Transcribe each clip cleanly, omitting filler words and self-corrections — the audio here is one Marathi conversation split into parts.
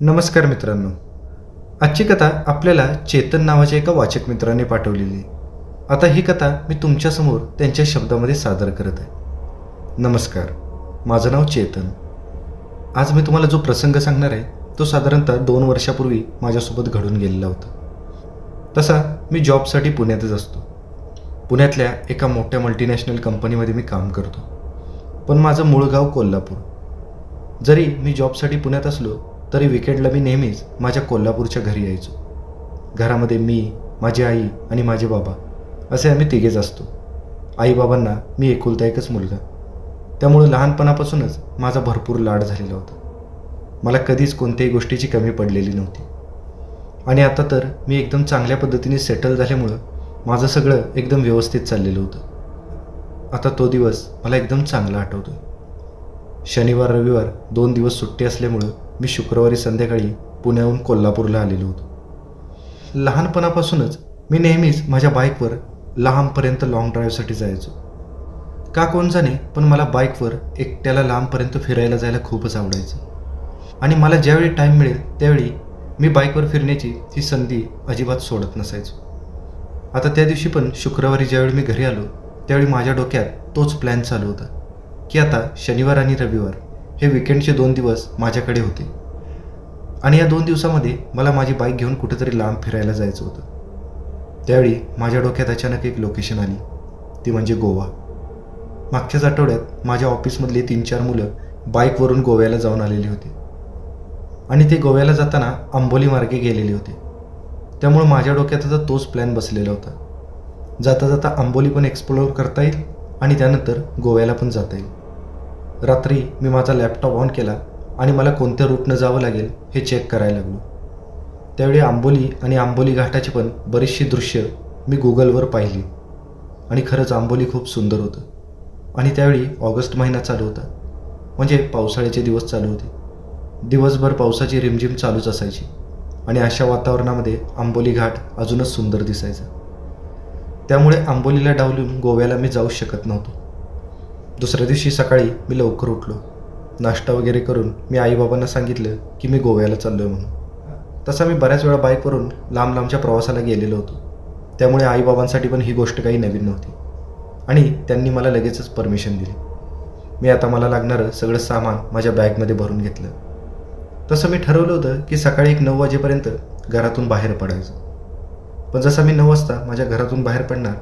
नमस्कार मित्रांनो. आजची कथा आपल्याला चेतन नावाच्या एका वाचक मित्राने पाठवलेली आहे. आता ही कथा मी तुमच्यासमोर त्यांच्या शब्दामध्ये सादर करत आहे. नमस्कार, माझं नाव चेतन. आज मी तुम्हाला जो प्रसंग सांगणार आहे तो साधारणतः 2 वर्षापूर्वी माझ्यासोबत घडून गेलेला होता. तसा मी जॉबसाठी पुण्यातच असतो. पुण्यातल्या एका मोठ्या मल्टीनॅशनल कंपनीमध्ये मी काम करतो. पण माझं मूळ गाव कोल्हापूर. जरी मी जॉबसाठी पुण्यात असलो तरी विकेंडला मी नेहमीच माझ्या कोल्हापूरच्या घरी यायचो. घरामध्ये मी, माझी आई आणि माझे बाबा असे आम्ही तिघेच असतो. आईबाबांना मी एकुलता एकच मुलगा, त्यामुळे लहानपणापासूनच माझा भरपूर लाड झालेला होता. मला कधीच कोणत्याही गोष्टीची कमी पडलेली नव्हती. आणि आता तर मी एकदम चांगल्या पद्धतीने सेटल झाल्यामुळं माझं सगळं एकदम व्यवस्थित चाललेलं होतं. आता तो दिवस मला एकदम चांगला आठवतोय. शनिवार रविवार 2 दिवस सुट्टी असल्यामुळं मी शुक्रवारी संध्याकाळी पुण्याहून कोल्हापूरला आलेलो होतो. लहानपणापासूनच मी नेहमीच माझ्या बाईकवर लांबपर्यंत लॉंग ड्राईव्हसाठी जायचो. का कोण जाणे, पण मला बाईकवर एकट्याला लांबपर्यंत फिरायला जायला खूपच आवडायचं. आणि मला ज्यावेळी टाईम मिळेल त्यावेळी मी बाईकवर फिरण्याची ही संधी अजिबात सोडत नसायचो. आता त्या दिवशी पण शुक्रवारी ज्यावेळी मी घरी आलो त्यावेळी माझ्या डोक्यात तोच प्लॅन चालू होता की आता शनिवार आणि रविवार हे विकेंडचे 2 दिवस माझ्याकडे होते. आणि या 2 दिवसामध्ये मला माझी बाईक घेऊन कुठेतरी लांब फिरायला जायचं होतं. त्यावेळी माझ्या डोक्यात अचानक एक लोकेशन आली, ती म्हणजे गोवा. मागच्याच आठवड्यात माझ्या ऑफिसमधली 3-4 मुलं बाईकवरून गोव्याला जाऊन आलेली होती. आणि ते गोव्याला जाताना आंबोली मार्गे गेलेले होते. त्यामुळे माझ्या डोक्यात आता तोच प्लॅन बसलेला होता. जाता जाता आंबोली पण एक्सप्लोअर करता येईल आणि त्यानंतर गोव्याला पण जाता येईल. रात्री मी माझा लॅपटॉप ऑन केला आणि मला कोणत्या रूटनं जावं लागेल हे चेक करायला लागलो. त्यावेळी आंबोली आणि आंबोली घाटाची पण बरीचशी दृश्य मी गुगलवर पाहिली. आणि खरंच आंबोली खूप सुंदर होतं. आणि त्यावेळी ऑगस्ट महिना चालू होता, म्हणजे पावसाळ्याचे दिवस चालू होते. दिवसभर पावसाची रिमझिम चालूच असायची. आणि अशा वातावरणामध्ये आंबोली घाट अजूनच सुंदर दिसायचा. त्यामुळे आंबोलीला डावलून गोव्याला मी जाऊ शकत नव्हतो. दुसऱ्या दिवशी सकाळी मी लवकर उठलो. नाश्ता वगैरे करून मी आईबाबांना सांगितलं की मी गोव्याला चाललो आहे म्हणून. तसा मी बऱ्याच वेळा बाईकवरून लांब लांबच्या प्रवासाला गेलेलो होतो. त्यामुळे आईबाबांसाठी पण ही गोष्ट काही नवीन नव्हती. आणि त्यांनी मला लगेचच परमिशन दिली. मी आता मला लागणारं सगळं सामान माझ्या बॅगमध्ये भरून घेतलं. तसं मी ठरवलं होतं की सकाळी 9 वाजेपर्यंत घरातून बाहेर पडायचं. पण जसा मी 9 वाजता माझ्या घरातून बाहेर पडणार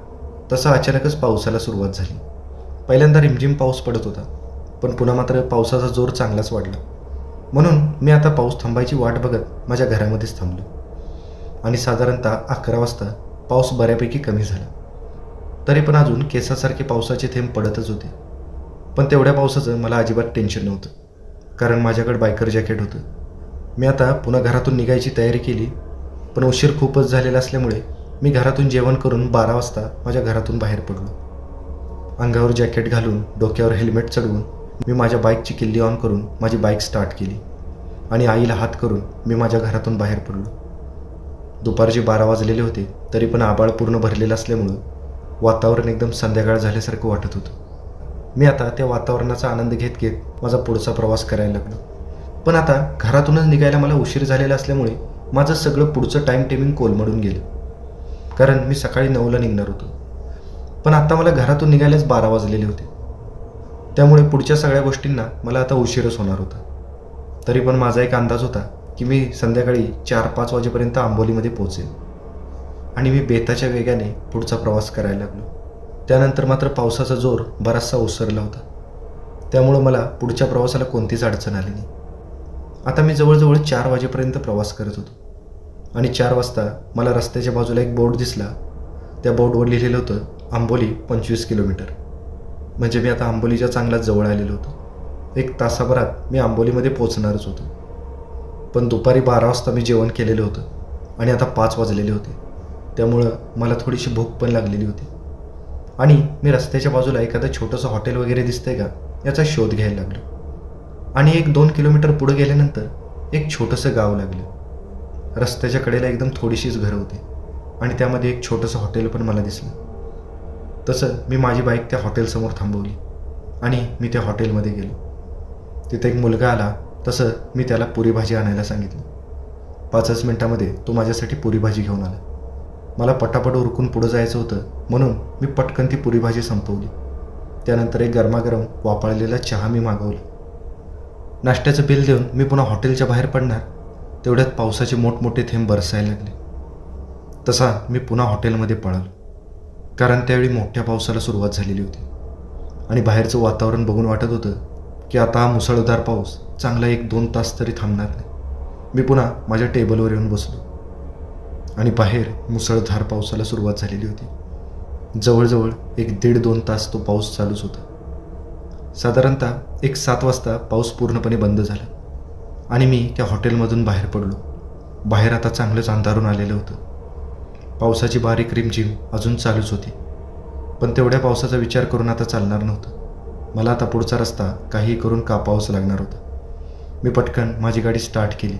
तसा अचानकच पावसाला सुरुवात झाली. पहिल्यांदा रिमझिम पाऊस पडत होता, पण पुन्हा मात्र पावसाचा जोर चांगलाच वाढला. म्हणून मी आता पाऊस थांबायची वाट बघत माझ्या घरामध्येच थांबलो. आणि साधारणतः 11 वाजता पाऊस बऱ्यापैकी कमी झाला. तरी पण अजून केसासारखे पावसाचे थेंब पडतच होते. पण तेवढ्या पावसाचं मला अजिबात टेन्शन नव्हतं, कारण माझ्याकडे बायकर जॅकेट होतं. मी आता पुन्हा घरातून निघायची तयारी केली. पण उशीर खूपच झालेला असल्यामुळे मी घरातून जेवण करून 12 वाजता माझ्या घरातून बाहेर पडलो. अंगावर जॅकेट घालून, डोक्यावर हेल्मेट चढवून मी माझ्या बाईकची किल्ली ऑन करून माझी बाईक स्टार्ट केली. आणि आईला हात करून मी माझ्या घरातून बाहेर पडलो. दुपारचे 12 वाजलेले होते, तरी पण आभाळ पूर्ण भरलेलं असल्यामुळं वातावरण एकदम संध्याकाळ झाल्यासारखं वाटत होतं. मी आता त्या वातावरणाचा आनंद घेत घेत माझा पुढचा प्रवास करायला लागलो. पण आता घरातूनच निघायला मला उशीर झालेला असल्यामुळे माझं सगळं पुढचं टाईम टेमिंग कोलमडून गेलं. कारण मी सकाळी 9ला निघणार होतो, पण आता मला घरातून निघायलाच 12 वाजलेले होते. त्यामुळे पुढच्या सगळ्या गोष्टींना मला आता उशीरच होणार होता. तरी पण माझा एक अंदाज होता की मी संध्याकाळी 4-5 वाजेपर्यंत आंबोलीमध्ये पोहोचेन. आणि मी बेताच्या वेगाने पुढचा प्रवास करायला लागलो. त्यानंतर मात्र पावसाचा जोर बराचसा ओसरला होता. त्यामुळं मला पुढच्या प्रवासाला कोणतीच अडचण आली नाही. आता मी जवळजवळ 4 वाजेपर्यंत प्रवास करत होतो. आणि 4 वाजता मला रस्त्याच्या बाजूला एक बोर्ड दिसला. त्या बोर्डवर लिहिलेलं होतं आंबोली 25 किलोमीटर. म्हणजे मी आता आंबोलीच्या चांगलाच जवळ आलेलो होतो. 1 तासाभरात मी आंबोलीमध्ये पोचणारच होतो. पण दुपारी 12 वाजता मी जेवण केलेलं होतं आणि आता 5 वाजलेले होते. त्यामुळं मला थोडीशी भूक पण लागलेली होती. आणि मी रस्त्याच्या बाजूला एखादं छोटंसं हॉटेल वगैरे दिसतंय का याचा शोध घ्यायला लागलो. आणि 1-2 किलोमीटर पुढे गेल्यानंतर एक छोटंसं गाव लागलं. रस्त्याच्या कडेला एकदम थोडीशीच घरं होती आणि त्यामध्ये एक छोटंसं हॉटेल पण मला दिसलं. तसं मी माझी बाईक त्या हॉटेलसमोर थांबवली आणि मी त्या हॉटेलमध्ये गेलो. तिथे एक मुलगा आला. तसं मी त्याला पुरी भाजी आणायला सांगितलं. 5च मिनिटामध्ये तो माझ्यासाठी पुरी भाजी घेऊन आला. मला पटापट उरकून पुढं जायचं होतं म्हणून मी पटकन ती पुरी भाजी संपवली. त्यानंतर एक गरमागरम वापरलेला चहा मी मागवला. नाश्त्याचं बिल देऊन मी पुन्हा हॉटेलच्या बाहेर पडणार तेवढ्यात पावसाचे मोठमोठे थेंब बरसायला लागले. तसा मी पुन्हा हॉटेलमध्ये पळालो, कारण त्यावेळी मोठ्या पावसाला सुरुवात झालेली होती आणि बाहेरचं वातावरण बघून वाटत होतं की आता हा मुसळधार पाऊस चांगला 1-2 तास तरी थांबणार नाही. मी पुन्हा माझ्या टेबलवर येऊन बसलो आणि बाहेर मुसळधार पावसाला सुरुवात झालेली होती. जवळजवळ 1-1.5-2 तास तो पाऊस चालूच होता. साधारणतः 7 वाजता पाऊस पूर्णपणे बंद झाला आणि मी त्या हॉटेलमधून बाहेर पडलो. बाहेर आता चांगलंच अंधारून आलेलं होतं. पावसाची बारीक रिमझिम अजून चालूच होती, पण तेवढ्या पावसाचा विचार करून आता चालणार नव्हतं. मला आता पुढचा रस्ता काहीही करून कापावाच लागणार होता. मी पटकन माझी गाडी स्टार्ट केली,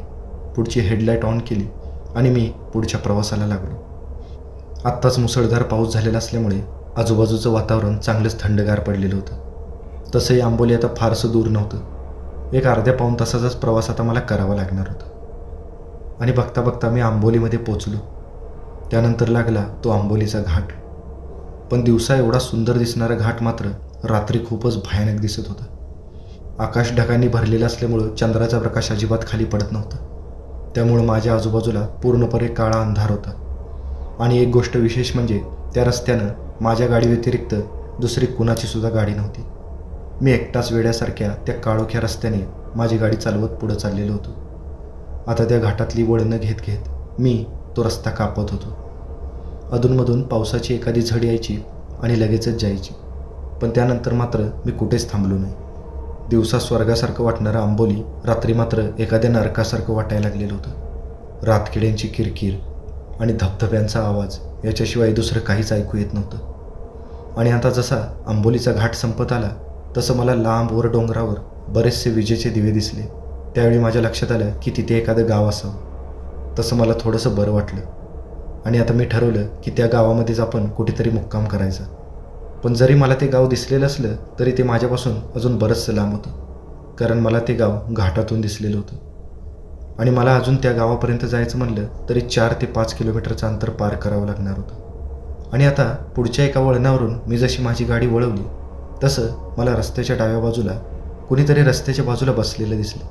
पुढची हेडलाईट ऑन केली आणि मी पुढच्या प्रवासाला लागलो. आत्ताच मुसळधार पाऊस झालेला असल्यामुळे आजूबाजूचं वातावरण चांगलंच थंडगार पडलेलं होतं. तसंही आंबोली आता फारसं दूर नव्हतं. एक अर्ध्या-पाऊण तासाचाच प्रवास आता मला करावा लागणार होता. आणि बघता बघता मी आंबोलीमध्ये पोचलो. त्यानंतर लागला तो आंबोलीचा घाट. पण दिवसा एवढा सुंदर दिसणारा घाट मात्र रात्री खूपच भयानक दिसत होता. आकाश ढगांनी भरलेलं असल्यामुळं चंद्राचा प्रकाश अजिबात खाली पडत नव्हता. त्यामुळं माझ्या आजूबाजूला पूर्णपणे काळा अंधार होता. आणि एक गोष्ट विशेष म्हणजे त्या रस्त्यानं माझ्या गाडी व्यतिरिक्त दुसरी कुणाची सुद्धा गाडी नव्हती. मी एकटाच वेड्यासारख्या त्या काळोख्या रस्त्याने माझी गाडी चालवत पुढं चाललेलो होतो. आता त्या घाटातली वळणं घेत घेत मी तो रस्ता कापत होतो. अधूनमधून पावसाची एखादी झड यायची आणि लगेचच जायची, पण त्यानंतर मात्र मी कुठेच थांबलो नाही. दिवसा स्वर्गासारखं वाटणारं आंबोली रात्री मात्र एखाद्या नरकासारखं वाटायला लागलेलं होतं. रातकिड्यांची किरकिर आणि धबधब्यांचा आवाज याच्याशिवाय दुसरं काहीच ऐकू येत नव्हतं. आणि आता जसा आंबोलीचा घाट संपत आला तसं मला लांब वर डोंगरावर बरेचसे विजेचे दिवे दिसले. त्यावेळी माझ्या लक्षात आलं की तिथे एखादं गाव असावं. तसं मला थोडंसं बरं वाटलं आणि आता मी ठरवलं की त्या गावामध्येच आपण कुठेतरी मुक्काम करायचा. पण जरी मला ते गाव दिसलेलं असलं तरी ते माझ्यापासून अजून बरंचसं लांब होतं, कारण मला ते गाव घाटातून दिसलेलं होतं आणि मला अजून त्या गावापर्यंत जायचं म्हणलं तरी 4 ते 5 किलोमीटरचं अंतर पार करावं लागणार होतं. आणि आता पुढच्या एका वळणावरून मी जशी माझी गाडी वळवली तसं मला रस्त्याच्या डाव्या बाजूला कुणीतरी रस्त्याच्या बाजूला बसलेलं दिसलं.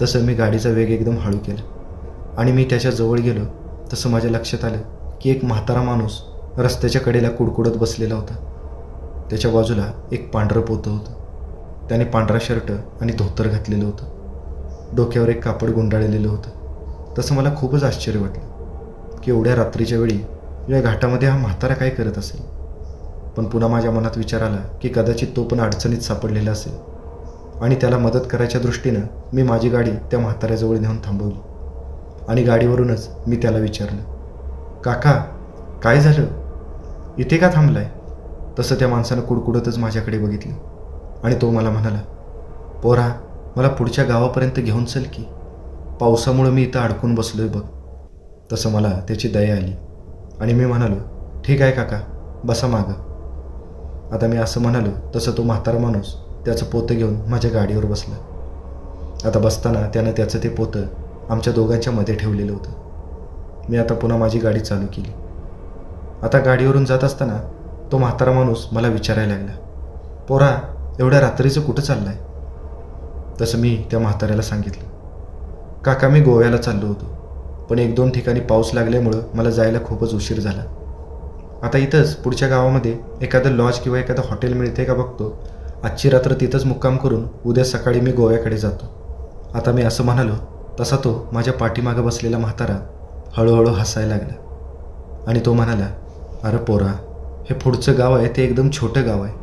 तसं मी गाडीचा वेग एकदम हळू केला आणि मी त्याच्या जवळ गेलो तसं माझ्या लक्षात आलं की एक म्हातारा माणूस रस्त्याच्या कडेला कुडकुडत बसलेला होता. त्याच्या बाजूला एक पांढरं पोतं होतं. त्याने पांढरा शर्ट आणि धोतर घातलेलं होतं. डोक्यावर एक कापड गुंडाळलेलं होतं. तसं मला खूपच आश्चर्य वाटलं की एवढ्या रात्रीच्या वेळी या घाटामध्ये हा म्हातारा काय करत असेल. पण पुन्हा माझ्या मनात विचार आला की कदाचित तो पण अडचणीत सापडलेला असेल आणि त्याला मदत करायच्या दृष्टीनं मी माझी गाडी त्या म्हाताऱ्याजवळ नेऊन थांबवली आणि गाडीवरूनच मी त्याला विचारलं, काका काय झालं, इथे का थांबलाय? तसं त्या माणसानं कुडकुडतच माझ्याकडे बघितलं आणि तो मला म्हणाला, पोरा मला पुढच्या गावापर्यंत घेऊन चल की, पावसामुळं मी इथं अडकून बसलोय बघ. तसं मला त्याची दया आली आणि मी म्हणालो, ठीक आहे काका, बसा मागं. आता मी असं म्हणालो तसं तो म्हातारा माणूस त्याचं पोतं घेऊन माझ्या गाडीवर बसला. आता बसताना त्यानं त्याचं ते पोतं आमच्या दोघांच्या मध्ये ठेवलेलं होतं. मी आता पुन्हा माझी गाडी चालू केली. आता गाडीवरून जात असताना तो म्हातारा माणूस मला विचारायला लागला, पोरा एवढ्या रात्रीचं कुठं चाललं आहे? तसं मी त्या म्हाताऱ्याला सांगितलं, काका मी गोव्याला चाललो होतो, पण 1-2 ठिकाणी पाऊस लागल्यामुळं मला जायला खूपच उशीर झाला. आता इथंच पुढच्या गावामध्ये एखादं लॉज किंवा एखादं हॉटेल मिळते का बघतो. आजची रात्र तिथंच मुक्काम करून उद्या सकाळी मी गोव्याकडे जातो. आता मी असं म्हणालो तसा तो माझ्या पाठीमागं बसलेला म्हातारा हळूहळू हसायला लागला आणि तो म्हणाला, अरे पोरा, हे पुढचं गाव आहे ते एकदम छोटं गाव आहे.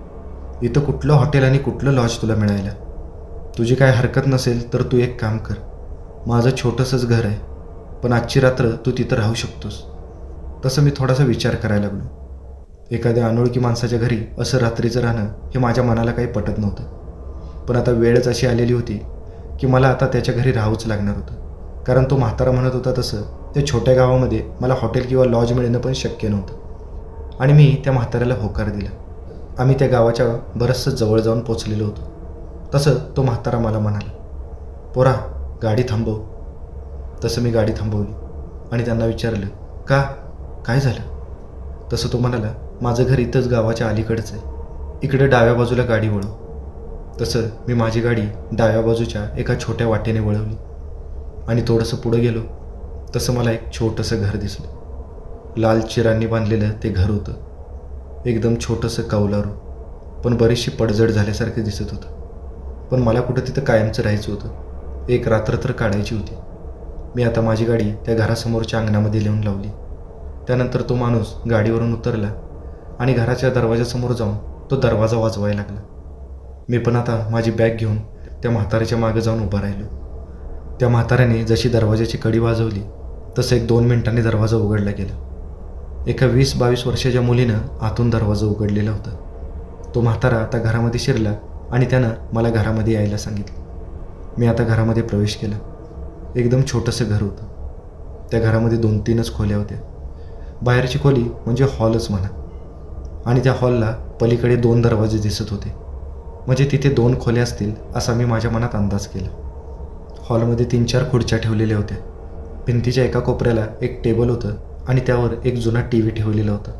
इथं कुठलं हॉटेल आणि कुठलं लॉज तुला मिळायला. तुझी काय हरकत नसेल तर तू एक काम कर, माझं छोटंसंच घर आहे, पण आजची रात्र तू तिथं राहू शकतोस. तसं मी थोडासा विचार करायला लागलो. एखाद्या अनोळखी माणसाच्या घरी असं रात्रीचं राहणं हे माझ्या मनाला काही पटत नव्हतं. पण आता वेळच अशी आलेली होती की मला आता त्याच्या घरी राहूच लागणार होतं, कारण तो म्हातारा म्हणत होता तसं त्या छोट्या गावामध्ये मला हॉटेल किंवा लॉज मिळणं पण शक्य नव्हतं. आणि मी त्या म्हाताऱ्याला होकार दिला. आम्ही त्या गावाच्या बरंचसं जवळ जाऊन पोचलेलो होतो. तसं तो म्हातारा मला म्हणाला, पोरा गाडी थांबव. तसं मी गाडी थांबवली आणि त्यांना विचारलं, का, काय झालं? तसं तो म्हणाला, माझं घर इथंच गावाच्या अलीकडंच आहे, इकडे डाव्या बाजूला गाडी वळव. तसं मी माझी गाडी डाव्या बाजूच्या एका छोट्या वाटेने वळवली आणि थोडंसं पुढं गेलो तसं मला एक छोटंसं घर दिसलं. लाल चिरांनी बांधलेलं ते घर होतं. एकदम छोटंसं कौलारू, पण बरीचशी पडझड झाल्यासारखं दिसत होतं. पण मला कुठं तिथं कायमचं राहायचं होतं. एक रात्र तर काढायची होती. मी आता माझी गाडी त्या घरासमोरच्या अंगणामध्ये लिहून लावली. त्यानंतर तो माणूस गाडीवरून उतरला आणि घराच्या दरवाजासमोर जाऊन तो दरवाजा वाजवायला लागला. मी पण आता माझी बॅग घेऊन त्या म्हाताऱ्याच्या मागे जाऊन उभा राहिलो. त्या म्हाताऱ्याने जशी दरवाजाची कडी वाजवली तसं 1-2 मिनिटांनी दरवाजा उघडला गेला. एका 20-22 वर्षाच्या मुलीनं आतून दरवाजा उघडलेला होता. तो म्हातारा आता घरामध्ये शिरला आणि त्यानं मला घरामध्ये यायला सांगितलं. मी आता घरामध्ये प्रवेश केला. एकदम छोटंसं घर होतं. त्या घरामध्ये 2-3च खोल्या होत्या. बाहेरची खोली म्हणजे हॉलच म्हणा, आणि त्या हॉलला पलीकडे 2 दरवाजे दिसत होते. म्हणजे तिथे 2 खोल्या असतील असा मी माझ्या मनात अंदाज केला. हॉलमध्ये 3-4 खुर्च्या ठेवलेल्या होत्या. भिंतीच्या एका कोपऱ्याला एक टेबल होतं आणि त्यावर एक जुना TV ठेवलेला होता.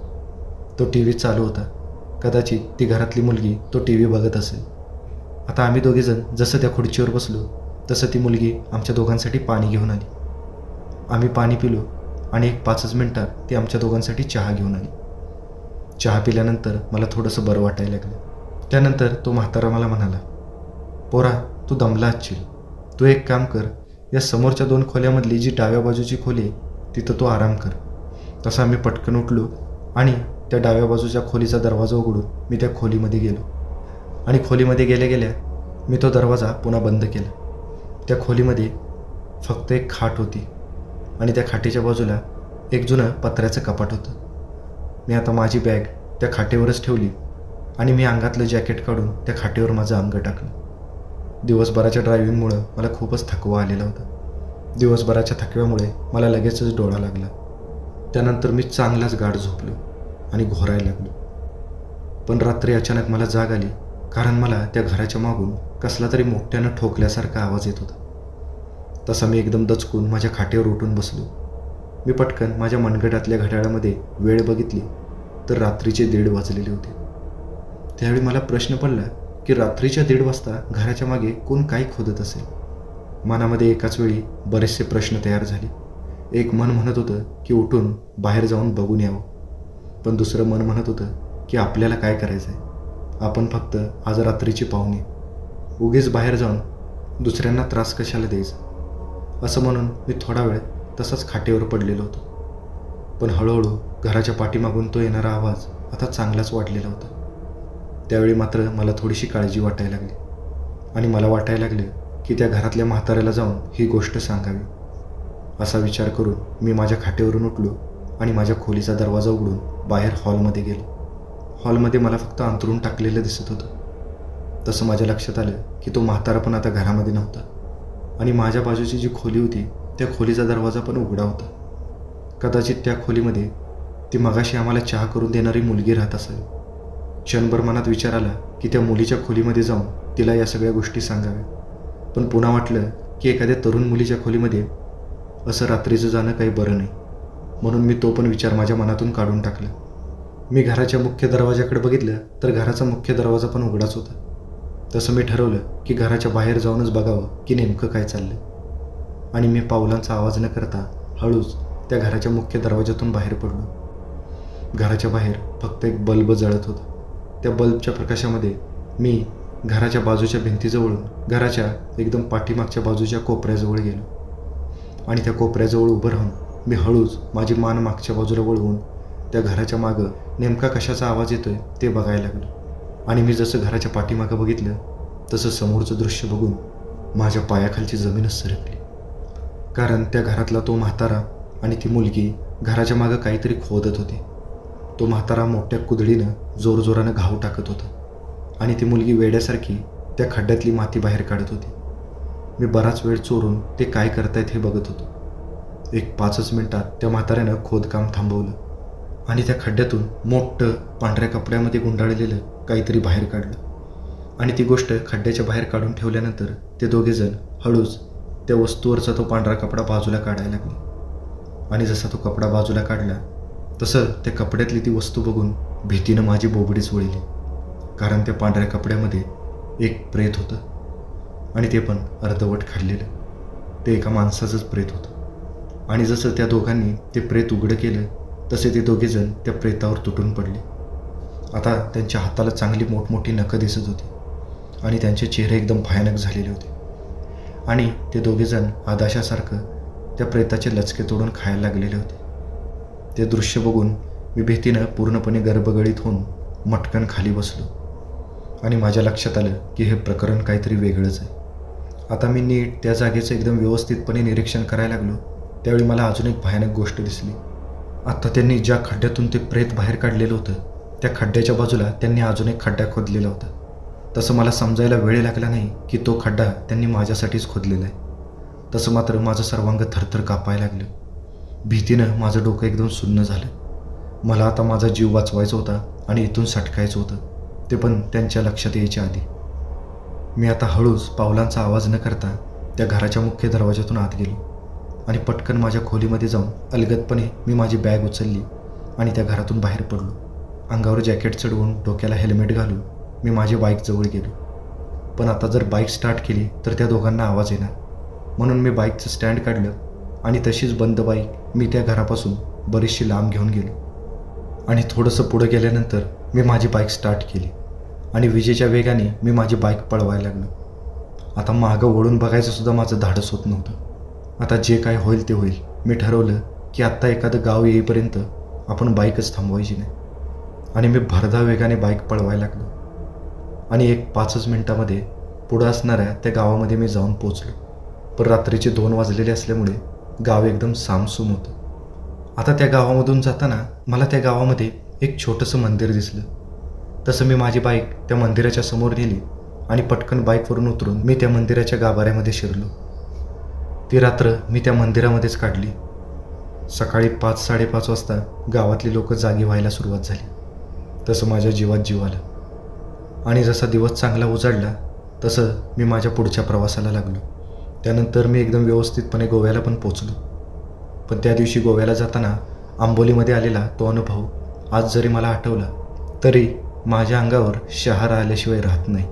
तो TV चालू होता. कदाचित ती घरातली मुलगी तो TV बघत असेल. आता आम्ही दोघेजण जसं त्या खुर्चीवर बसलो तसं ती मुलगी आमच्या दोघांसाठी पाणी घेऊन आली. आम्ही पाणी पिलो आणि एक 5 मिनिटात ती आमच्या दोघांसाठी चहा घेऊन आली. चहा पिल्यानंतर मला थोडंसं बरं वाटायला लागलं. त्यानंतर तो म्हातारा मला म्हणाला, पोरा, तू दमला असशील, तू एक काम कर, या समोरच्या 2 खोल्यामधली जी डाव्या बाजूची खोली आहे तिथं तो आराम कर. तसा मी पटकन उठलो आणि त्या डाव्या बाजूच्या खोलीचा दरवाजा उघडून मी त्या खोलीमध्ये गेलो आणि खोलीमध्ये गेल्या गेल्या मी तो दरवाजा पुन्हा बंद केला. त्या खोलीमध्ये फक्त एक खाट होती आणि त्या खाटेच्या बाजूला एक जुनं पत्र्याचं कपाट होतं. मी आता माझी बॅग त्या खाटेवरच ठेवली आणि मी अंगातलं जॅकेट काढून त्या खाटेवर माझं अंग टाकलं. दिवसभराच्या ड्रायव्हिंगमुळं मला खूपच थकवा आलेला होता. दिवसभराच्या थकव्यामुळे मला लगेचच डोळा लागला. त्यानंतर मी चांगलाच गाढ झोपलो आणि घोरायला लागलो. पण रात्री अचानक मला जाग आली, कारण मला त्या घराच्या मागून कसला तरी मोठ्यानं ठोकल्यासारखा आवाज येत होता. तसा मी एकदम दचकून माझ्या खाटेवर उठून बसलो. मी पटकन माझ्या मनगटातल्या घड्याळामध्ये वेळ बघितली तर रात्रीचे 1:30 वाजलेले होते. त्यावेळी मला प्रश्न पडला की रात्रीच्या 1:30 वाजता घराच्या मागे कोण काय खोदत असेल. मनामध्ये एकाच वेळी बरेचसे प्रश्न तयार झाले. एक मन म्हणत होतं की उठून बाहेर जाऊन बघून यावं, पण दुसरं मन म्हणत होतं की आपल्याला काय करायचं आहे, आपण फक्त आज रात्रीची पाहुणे, उगीच बाहेर जाऊन दुसऱ्यांना त्रास कशाला द्यायचा. असं म्हणून मी थोडा वेळ तसाच खाटेवर पडलेलो होतो. पण हळूहळू घराच्या पाठीमागून तो येणारा आवाज आता चांगलाच वाढलेला होता. त्यावेळी मात्र मला थोडीशी काळजी वाटायला लागली आणि मला वाटायला लागलं की त्या घरातल्या म्हाताऱ्याला जाऊन ही गोष्ट सांगावी. असा विचार करून मी माझ्या खाटेवरून उठलो आणि माझ्या खोलीचा दरवाजा उघडून बाहेर हॉलमध्ये गेलो. हॉलमध्ये मला फक्त अंथरूण टाकलेलं दिसत होतं. तसं माझ्या लक्षात आलं की तो म्हातारा पण आता घरामध्ये नव्हता आणि माझ्या बाजूची जी खोली होती त्या खोलीचा दरवाजा पण उघडा होता. कदाचित त्या खोलीमध्ये ती मगाशी आम्हाला चहा करून देणारी मुलगी राहत असावी. क्षणभर मनात विचार आला की त्या मुलीच्या खोलीमध्ये जाऊन तिला या सगळ्या गोष्टी सांगाव्या, पण पुन्हा वाटलं की एखाद्या तरुण मुलीच्या खोलीमध्ये असं रात्रीचं जाणं काही बरं नाही, म्हणून मी तो पण विचार माझ्या मनातून काढून टाकला. मी घराच्या मुख्य दरवाजाकडे बघितलं तर घराचा मुख्य दरवाजा पण उघडाच होता. तसं मी ठरवलं की घराच्या बाहेर जाऊनच बघावं की नेमकं काय चाललं, आणि मी पावलांचा आवाज न करता हळूच त्या घराच्या मुख्य दरवाजातून बाहेर पडलो. घराच्या बाहेर फक्त एक बल्ब जळत होता. त्या बल्बच्या प्रकाशामध्ये मी घराच्या बाजूच्या भिंतीजवळून घराच्या एकदम पाठीमागच्या बाजूच्या कोपऱ्याजवळ गेलो आणि त्या कोपऱ्याजवळ उभं राहून मी हळूच माझी मान मागच्या बाजूला वळवून त्या घराच्या मागं नेमका कशाचा आवाज येतोय ते बघायला लागलो. आणि मी जसं घराच्या पाठीमागं बघितलं तसं समोरचं दृश्य बघून माझ्या पायाखालची जमीनच सरकली, कारण त्या घरातला तो म्हातारा आणि ती मुलगी घराच्या मागं काहीतरी खोदत होती. तो म्हातारा मोठ्या कुदळीनं जोरजोरानं घाव टाकत होता आणि ती मुलगी वेड्यासारखी त्या खड्ड्यातली माती बाहेर काढत होती. मी बराच वेळ चोरून ते काय करतायत हे बघत होतो. एक 5 मिनिटात त्या म्हाताऱ्यानं खोदकाम थांबवलं आणि त्या खड्ड्यातून मोठं पांढऱ्या कपड्यामध्ये गुंडाळलेलं काहीतरी बाहेर काढलं आणि ती गोष्ट खड्ड्याच्या बाहेर काढून ठेवल्यानंतर ते दोघेजण हळूच त्या वस्तूवरचा तो पांढरा कपडा बाजूला काढायला लागली आणि जसा तो कपडा बाजूला काढला तसं त्या कपड्यातली ती वस्तू बघून भीतीनं माझी बोबडीच वळली. कारण त्या पांढऱ्या कपड्यामध्ये एक प्रेत होतं आणि ते पण अर्धवट खाल्लेलं. ते एका माणसाचंच प्रेत होतं आणि जसं त्या दोघांनी ते प्रेत उघडं केलं तसे ते दोघेजण त्या प्रेतावर तुटून पडले. आता त्यांच्या हाताला चांगली मोठमोठी नखं दिसत होती आणि त्यांचे चेहरे एकदम भयानक झालेले होते आणि ते दोघेजण आदाशासारखं त्या प्रेताचे लचके तोडून खायला लागलेले होते. ते दृश्य बघून मी भीतीनं पूर्णपणे गर्भगळीत होऊन मटकन खाली बसलो आणि माझ्या लक्षात आलं की हे प्रकरण काहीतरी वेगळंच आहे. आता मी नीट त्या जागेचं एकदम व्यवस्थितपणे निरीक्षण करायला लागलो त्यावेळी मला अजून एक भयानक गोष्ट दिसली. आता त्यांनी ज्या खड्ड्यातून ते प्रेत बाहेर काढलेलं होतं त्या खड्ड्याच्या बाजूला त्यांनी अजून एक खड्डा खोदलेला होता. तसं मला समजायला वेळ लागला नाही की तो खड्डा त्यांनी माझ्यासाठीच खोदलेला आहे. तसं मात्र माझं सर्वांग थरथर कापायला लागलं. भीतीनं माझं डोकं एकदम सुन्न झालं. मला आता माझा जीव वाचवायचा होता आणि इथून सटकायचं होतं, ते पण त्यांच्या लक्षात यायच्या आधी. मी आता हळूच पावलांचा आवाज न करता त्या घराच्या मुख्य दरवाजातून आत गेलो आणि पटकन माझ्या खोलीमध्ये जाऊन अलगदपणे मी माझी बॅग उचलली आणि त्या घरातून बाहेर पडलो. अंगावर जॅकेट चढवून डोक्याला हेल्मेट घालून मी माझी बाईकजवळ गेलो. पण आता जर बाईक स्टार्ट केली तर त्या दोघांना आवाज येणार, म्हणून मी बाईकचं स्टँड काढलं आणि तशीच बंद बाईक मी त्या घरापासून बरीचशी लांब घेऊन गेलो आणि थोडंसं पुढं गेल्यानंतर मी माझी बाईक स्टार्ट केली आणि विजेच्या वेगाने मी माझी बाईक पळवायला लागलो. आता मागं वळून बघायचं सुद्धा माझं धाडस होत नव्हतं. आता जे काय होईल ते होईल. मी ठरवलं की आत्ता एखादं गाव येईपर्यंत आपण बाईकच थांबवायची नाही आणि मी भरधाव वेगाने बाईक पळवायला लागलो आणि एक 5 मिनिटामध्ये पुढं असणाऱ्या त्या गावामध्ये मी जाऊन पोचलो. पण रात्रीचे 2 वाजलेले असल्यामुळे गाव एकदम सामसूम होतं. आता त्या गावामधून जाताना मला त्या गावामध्ये एक छोटंसं मंदिर दिसलं. तसं मी माझी बाईक त्या मंदिराच्या समोर नेली आणि पटकन बाईकवरून उतरून मी त्या मंदिराच्या गाभाऱ्यामध्ये शिरलो. ती रात्र मी त्या मंदिरामध्येच काढली. सकाळी 5-5:30 वाजता गावातली लोक जागी व्हायला सुरुवात झाली. तसं माझ्या जीवात जीव आला आणि जसा दिवस चांगला उजाडला तसं मी माझ्या पुढच्या प्रवासाला लागलो. त्यानंतर मी एकदम व्यवस्थितपणे गोव्याला पण पोचलो. पण त्या दिवशी गोव्याला जाताना आंबोलीमध्ये आलेला तो अनुभव आज जरी मला आठवला तरी माझ्या अंगावर शहारा आल्याशिवाय राहत नाही.